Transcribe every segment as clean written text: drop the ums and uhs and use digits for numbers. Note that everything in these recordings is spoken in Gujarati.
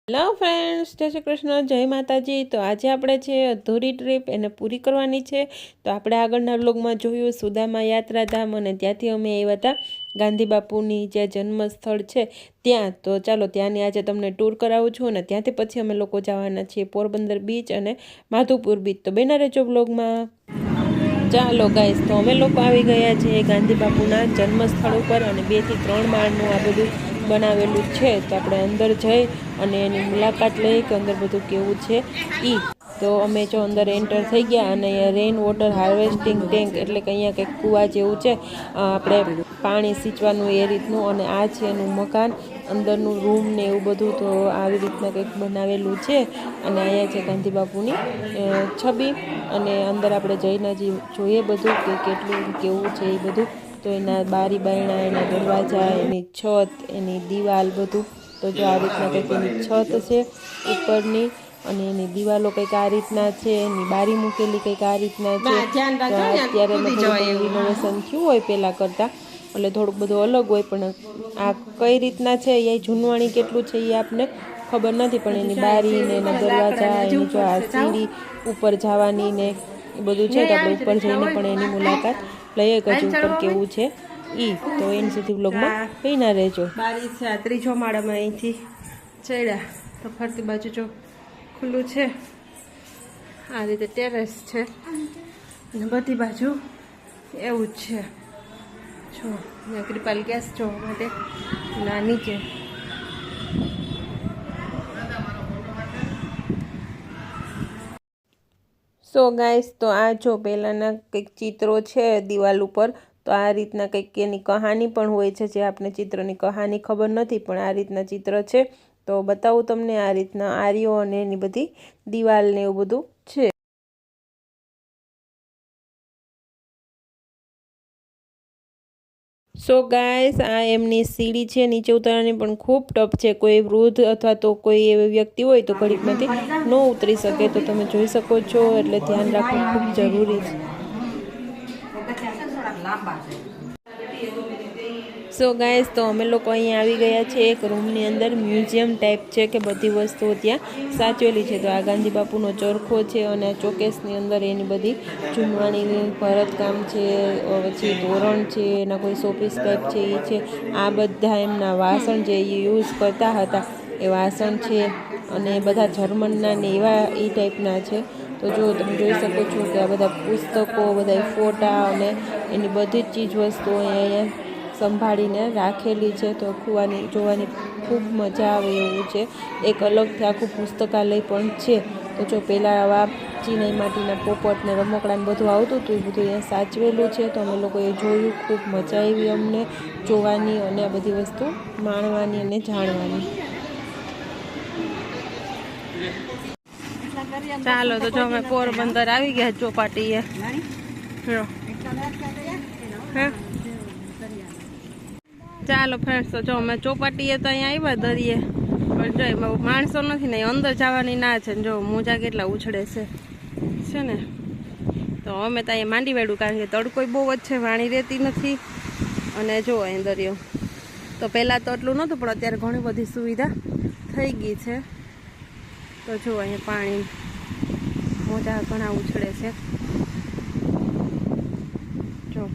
હેલો ફ્રેન્ડ્સ, જય શ્રી કૃષ્ણ, જય માતાજી। તો આજે આપણે છે અધૂરી ટ્રીપ એને પૂરી કરવાની છે। તો આપણે આગળના વ્લોગમાં જોયું સુદામા યાત્રાધામ અને ત્યાંથી અમે આવ્યા હતા ગાંધી બાપુની જે જન્મ સ્થળ છે ત્યાં। તો ચાલો ત્યાંની આજે તમને ટૂર કરાવું છું અને ત્યાંથી પછી અમે લોકો જવાના છીએ પોરબંદર બીચ અને માધુપુર બીચ। તો બેના રહેજો વ્લોગમાં। ચાલો ગાઈસ, તો અમે લોકો આવી ગયા છીએ ગાંધી બાપુના જન્મ સ્થળ ઉપર અને 2 થી 3 માળનું આ બધું બનાવેલું છે। તો આપણે અંદર જઈ અને એની મુલાકાત લઈ કે અંદર બધું કેવું છે ઈ। તો અમે જો અંદર એન્ટર થઈ ગયા અને અહીંયા રેઇન વોટર હાર્વેસ્ટિંગ ટેન્ક એટલે કે અહીંયા કંઈક કૂવા જેવું છે, આપણે પાણી સિંચવાનું એ રીતનું। અને આ છે એનું મકાન, અંદરનું રૂમ ને એવું બધું। તો આવી રીતના કંઈક બનાવેલું છે અને અહીંયા છે ગાંધી બાપુની છબી અને અંદર આપણે જઈને જોઈએ બધું કે કેટલું કેવું છે એ બધું। તો એના બારી બારણા, એના દરવાજા, એની છત, એની દિવાલ બધું। તો જો આ રીતના કંઈક એની છત છે ઉપરની અને એની દિવાલો કંઈક આ રીતના છે, એની બારી મૂકેલી કંઈક આ રીતના છે। તો અત્યારે રિનોવેશન થયું હોય પહેલાં કરતાં, એટલે થોડુંક બધું અલગ હોય, પણ આ કઈ રીતના છે એ જૂનવાણી કેટલું છે એ આપને ખબર નથી। પણ એની બારી ને એના દરવાજા, એની જો આ સીડી ઉપર જવાની ને એ બધું છે। તો આપણે ઉપર જઈને પણ એની મુલાકાત લઈએ કે ઉપર કેવું છે ઈ। તો એની સુધી વ્લોગમાં બન્યા રહેજો। બારી છે આ 3જો માળામાં અહીંથી ચડ્યા તો ફરતી બાજુ જો ખુલ્લું છે, આ રીતે ટેરેસ છે અને બધી બાજુ એવું જ છે। જો અહીંયા કૃપાલ ગેસ જોવા માટે ના નીચે સો ગાઈસ, તો આ જો પહેલાંના કંઈક ચિત્રો છે દિવાલ ઉપર। તો આ રીતના કંઈક એની કહાની પણ હોય છે, જે આપણે ચિત્રની કહાની ખબર નથી, પણ આ રીતના ચિત્ર છે। તો બતાવું તમને આ રીતના આર્યો અને એની બધી દિવાલ ને એવું બધું છે। સો ગાઈસ, આ એમની સીડી છે નીચે ઉતરવાની, પણ ખૂબ ટફ છે। કોઈ વૃદ્ધ અથવા તો કોઈ એવી વ્યક્તિ હોય તો ઘડીકમાંથી ન ઉતરી શકે। તો તમે જોઈ શકો છો, એટલે ધ્યાન રાખવું ખૂબ જરૂરી છે। સો ગાઈસ, તો અમે લોકો અહીંયા આવી ગયા છે એક રૂમની અંદર, મ્યુઝિયમ ટાઈપ છે કે બધી વસ્તુઓ ત્યાં સાચવેલી છે। તો આ ગાંધી બાપુનો ચરખો છે અને આ ચોકેસની અંદર એની બધી જૂનવાણીની ભરતકામ છે, પછી તોરણ છે, એના કોઈ શોપીસ ટાઈપ છે એ છે। આ બધા એમના વાસણ જે એ યુઝ કરતા હતા એ વાસણ છે અને બધા જર્મનના ને એવા એ ટાઈપના છે। તો જો તમે જોઈ શકો છો કે આ બધા પુસ્તકો, બધા ફોટા અને એની બધી જ ચીજ વસ્તુઓ અહીંયા સંભાળીને રાખેલી છે। તો જોવાની ખૂબ મજા આવે એવું છે। એક અલગથી આખું પુસ્તકાલય પણ છે। તો જો પહેલાં આવા ચીનાઈ માટીના પોપટ ને રમકડાં બધું આવતું હતું, એ બધું અહીંયા સાચવેલું છે। તો અમે લોકોએ જોયું, ખૂબ મજા આવી અમને જોવાની અને આ બધી વસ્તુ માણવાની અને જાણવાની। ચાલો, તો જો અમે પોરબંદર આવી ગયા ચોપાટીએ। ચાલો ફ્રેન્ડ્સ, તો જો અમે ચોપાટીએ તો અહીંયા આવ્યા દરિયે, પણ જો એમાં માણસો નથી ને અંદર જવાની ના છે। જો મોજા કેટલા ઉછળે છે ને। તો અમે તો અહીંયા માંડી વાળું, કારણ કે તડકો બહુ જ છે, વાણી રહેતી નથી। અને જો અહીં દરિયો તો પહેલાં તો એટલું નહોતું, પણ અત્યારે ઘણી બધી સુવિધા થઈ ગઈ છે। તો જો અહીંયા પાણી મોજા ઘણા ઉછળે છે। જો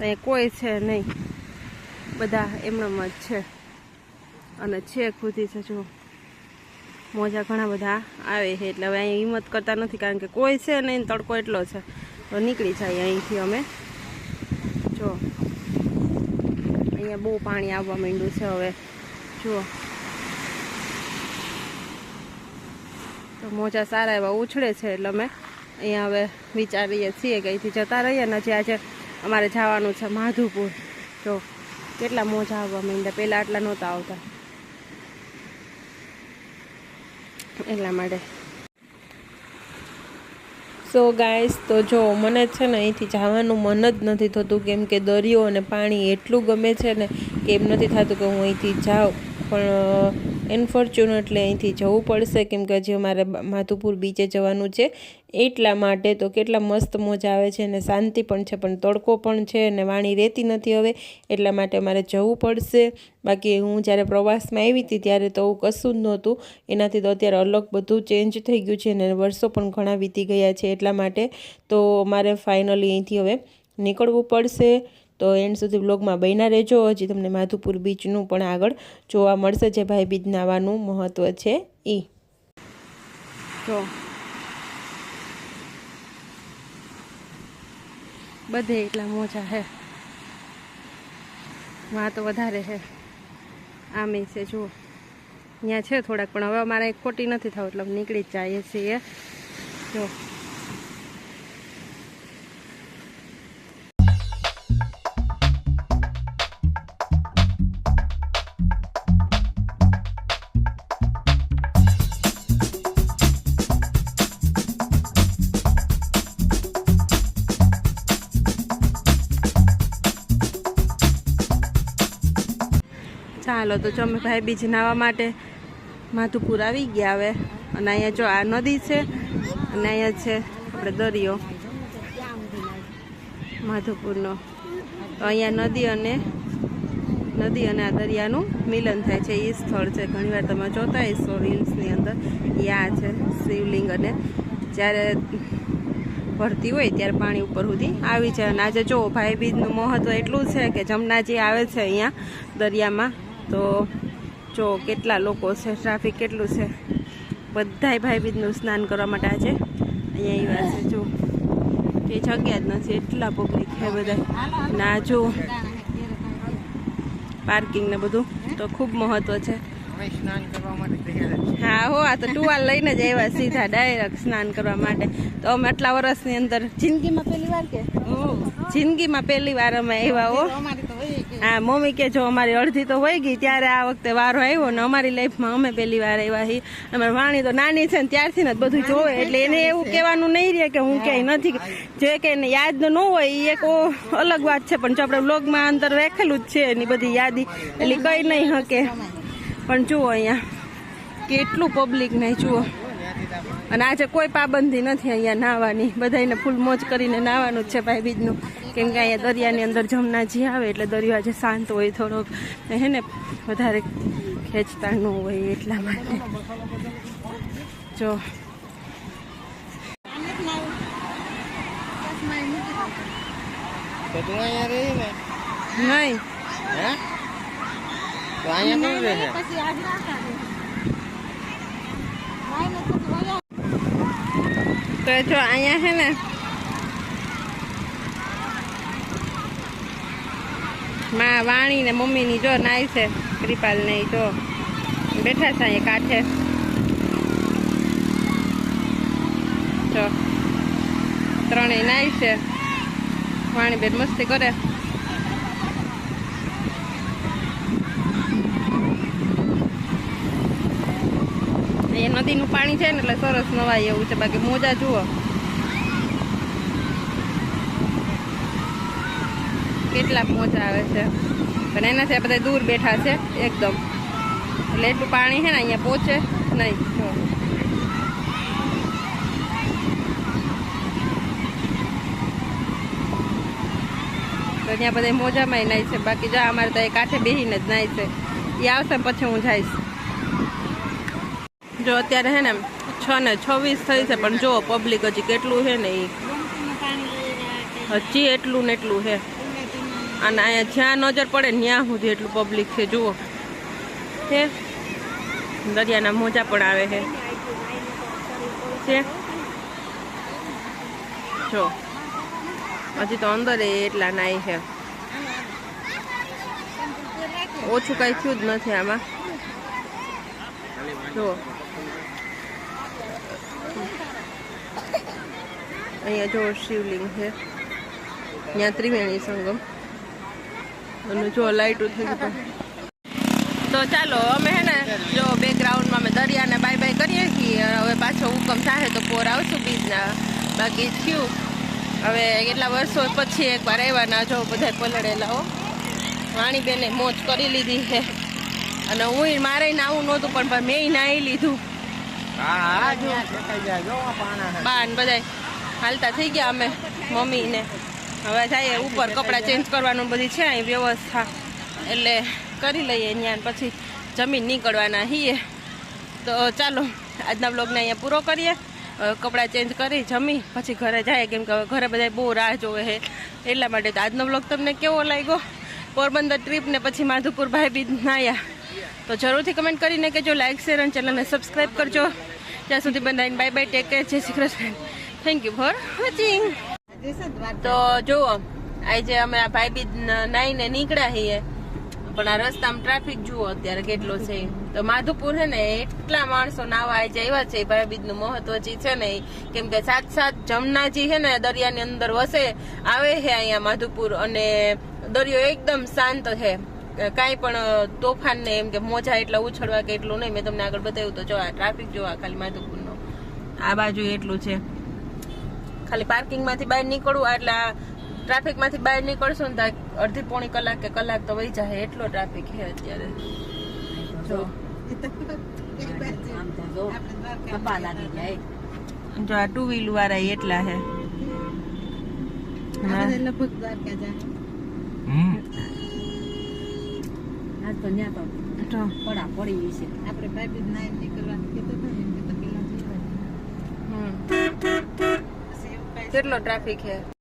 અહીંયા કોઈ છે નહીં, બધા એમનામ જ છે અને છે ખુદી છે। જો મોજા ઘણા બધા આવે છે, એટલે હવે અહીં હિંમત કરતા નથી, કારણ કે કોઈ છે નહીં, તડકો એટલો છે। તો નીકળી જાય અહીંથી અમે। જો અહીંયા બહુ પાણી આવવા માંડ્યું છે હવે, જુઓ તો મોજા સારા એવા ઉછળે છે। એટલે અમે અહીંયા હવે વિચારીએ છીએ કે અહીંથી જતા રહીએ ને। હજી આજે અમારે જવાનું છે માધુપુર। જો કેટલા મોજા આવવા માંડ્યા, પહેલાં આટલા નહોતા આવતા, એટલા માટે। સો ગાઈસ, તો જો મને છે ને અહીંથી જવાનું મન જ નથી થતું, કેમ કે દરિયો અને પાણી એટલું ગમે છે ને કે એમ નથી થતું કે હું અહીંથી જાઉં। પણ અનફોર્ચ્યુનેટલી અહીંથી જવું પડશે, કેમ કે હજી અમારે માધુપુર બીચે જવાનું છે એટલા માટે. તો કેટલા મસ્ત મોજા આવે છે અને શાંતિ પણ છે, પણ તડકો પણ છે અને વાણી રહેતી નથી હવે, એટલા માટે અમારે જવું પડશે. બાકી હું જ્યારે પ્રવાસમાં આવી હતી ત્યારે તો કશું જ નહોતું, એનાથી તો અત્યારે અલગ બધું ચેન્જ થઈ ગયું છે અને વર્ષો પણ ઘણા વીતી ગયા છે એટલા માટે. તો મારે ફાઇનલી અહીંથી હવે નીકળવું પડશે. તો એન્ડ સુધી વ્લોગમાં બન્યા રહેજો, હજી તમને માધુપુર બીચનું પણ આગળ જોવા મળશે, જે ભાઈ બીજ નાવાનું મહત્ત્વ છે એ. જો બધે એટલા મોજા હે, વાં તો વધારે હે, આમે છે જુઓ અહીંયા છે થોડાક, પણ હવે અમારે ખોટી નથી થવું એટલે નીકળી જ જાય છીએ. જો ચાલો તો જો અમે ભાઈ બીજ નાહવા માટે માધુપુર આવી ગયા હવે. અને અહીંયા જો આ નદી છે અને અહીંયા છે આપણે દરિયો માધુપુરનો. તો અહીંયા નદી અને આ દરિયાનું મિલન થાય છે એ સ્થળ છે. ઘણીવાર તમે જોતા હશો રીલ્સની અંદર, યા છે શિવલિંગ, અને જ્યારે ભરતી હોય ત્યારે પાણી ઉપર સુધી આવી જાય. અને આજે જો ભાઈ બીજનું મહત્ત્વ એટલું છે કે જમનાજી આવે છે અહીંયા દરિયામાં, તો જો કેટલા લોકો છે, ટ્રાફિક કેટલું છે, બધાય ભાઈ બીજનું સ્નાન કરવા માટે આજે અહીંયા આવ્યા છે. જો એ જગ્યા જ નથી, એટલા પબ્લિક છે બધા. ના જો પાર્કિંગ ને બધું તો ખૂબ મહત્વ છે. હા હો, આ તો ટુવાલ લઈને જ આવ્યા સીધા ડાયરેક્ટ સ્નાન કરવા માટે. તો અમે આટલા વર્ષની અંદર જિંદગીમાં પહેલી વાર અમે આવ્યા હો. હા મમ્મી કે જો અમારી અડધી તો હોય ગઈ ત્યારે આ વખતે વારો આવ્યો ને અમારી લાઈફમાં અમે પહેલી વાર આવ્યા છીએ. અમારી વાણી તો નાની છે ને ત્યારથી જ બધું જોવે, એટલે એને એવું કહેવાનું નહીં રહે કે હું ક્યાંય નથી, જે કે એને યાદ ન હોય એ એક અલગ વાત છે, પણ જો આપણે વ્લોગમાં અંદર રાખેલું જ છે એની બધી યાદી, એટલે કઈ નહીં શકે. પણ જુઓ અહીંયા કેટલું પબ્લિક નહીં જુઓ. અને આજે કોઈ પાબંદી નથી અહીંયા નાહવાની, બધાને ફૂલ મોજ કરીને નાહવાનું જ છે ભાઈ બીજનું, કેમ કે અહીંયા દરિયાની અંદર જમનાજી આવે એટલે દરિયો આજે શાંત હોય થોડોક, હે ને વધારે ખેંચતા ન હોય એટલા માટે. જો નહીં તો જો અહીંયા હે ને માં વાણી ને મમ્મી ની જો નાઈ છે, કૃપાલ ને જો બેઠા છે અહીંયા કાંઠે. જો ત્રણેય નાઈ છે, વાણી બેન મસ્તી કરે. એ નદીનું પાણી છે ને એટલે સરસ નવાય એવું છે. બાકી મોજા જુઓ કેટલાક મોજા આવે છે, પણ એનાથી આ બધા દૂર બેઠા છે એકદમ, એટલે એટલું પાણી છે ને અહીંયા પહોંચે નહીં. તો ત્યાં બધા મોજામાં નાય છે. બાકી જા અમારે તો એ કાંઠે બેસીને જ નાય છે. એ આવશે પછી હું જઈશ. જો અત્યારે હે ને 6:26 થઈ છે, પણ જો પબ્લિક હજી કેટલું છે ને, એ હજી એટલું ને એટલું છે. અને અહીંયા જ્યાં નજર પડે ત્યાં સુધી એટલું પબ્લિક છે. જુઓ છે દરિયાના મોજા પણ આવે છે. જો હજી તો અંદર એટલા નાય છે, ઓછું કઈ થયું જ નથી આમાં. જો અહીંયા જો શિવલિંગ છે, ત્યાં ત્રિવેણી સંગમ, અને જો લાઈટો થઈ ગઈ. તો ચાલો અમે હે ને જો બેકગ્રાઉન્ડમાં અમે દરિયાને બાય બાય કરીએ છીએ. હવે પાછો હુકમ થાય તો પોર આવશું બીજના. બાકી થયું હવે કેટલા વર્ષો પછી એકવાર આવ્યા. ના જો બધા પલળેલા હો. વાણીબેને મોજ કરી લીધી છે, અને હું મારે નાવું નહોતું પણ મેં નાહી લીધું. બાન બધા હાલતા થઈ ગયા અમે મમ્મી ને. હવે જઈએ ઉપર, કપડાં ચેન્જ કરવાનું બધી છે અહીં વ્યવસ્થા, એટલે કરી લઈએ ત્યાં, પછી જમીન નીકળવાના છીએ. તો ચાલો આજના બ્લોગને અહીંયા પૂરો કરીએ. કપડાં ચેન્જ કરી જમી પછી ઘરે જાય, કેમ કે ઘરે બધા બહુ રાહ જોવે છે એટલા માટે. તો આજનો બ્લોગ તમને કેવો લાગ્યો, પોરબંદર ટ્રીપ ને પછી માધુપુર ભાઈબીજ નાયા, તો જરૂરથી કમેન્ટ કરીને કહેજો. લાઈક શેર અને ચેનલને સબસ્ક્રાઈબ કરજો. ત્યાં સુધી બધાને બાય બાય, ટેક કેર, જય Shri Krishna. Thank you for watching. તો જુઓ આજે અમે આ ભાઈબીજ નાઈને નીકળ્યા છીએ, પણ આ રસ્તામાં ટ્રાફિક જુઓ અત્યારે કેટલો છે. તો માધુપુર છે ને એટલા માણસો નાવા આજે આવ્યા છે. ભાઈબીજ નું મહત્વ છે ને, કેમ કે સાત જમનાજી છે ને દરિયાની અંદર વસે આવે છે અહીંયા માધુપુર, અને દરિયો એકદમ શાંત છે. કાંઈ પણ તોફાન ને એમ કે મોજા એટલા ઉછળવા કે એટલું નહીં. મેં તમને આગળ બતાવ્યું. તો જો આ ટ્રાફિક જોવા ખાલી માધુપુર નો આ બાજુ એટલું છે. ખાલી પાર્કિંગ માંથી બહાર નીકળવું એટલે ટ્રાફિક માંથી બહાર નીકળશું ને અડધી પોણી કલાક કે કલાક તો વહી જાય, એટલો ટ્રાફિક છે અત્યારે. જો આ 2 વ્હીલ વાળા એટલા છે. કેટલો ટ્રાફિક છે.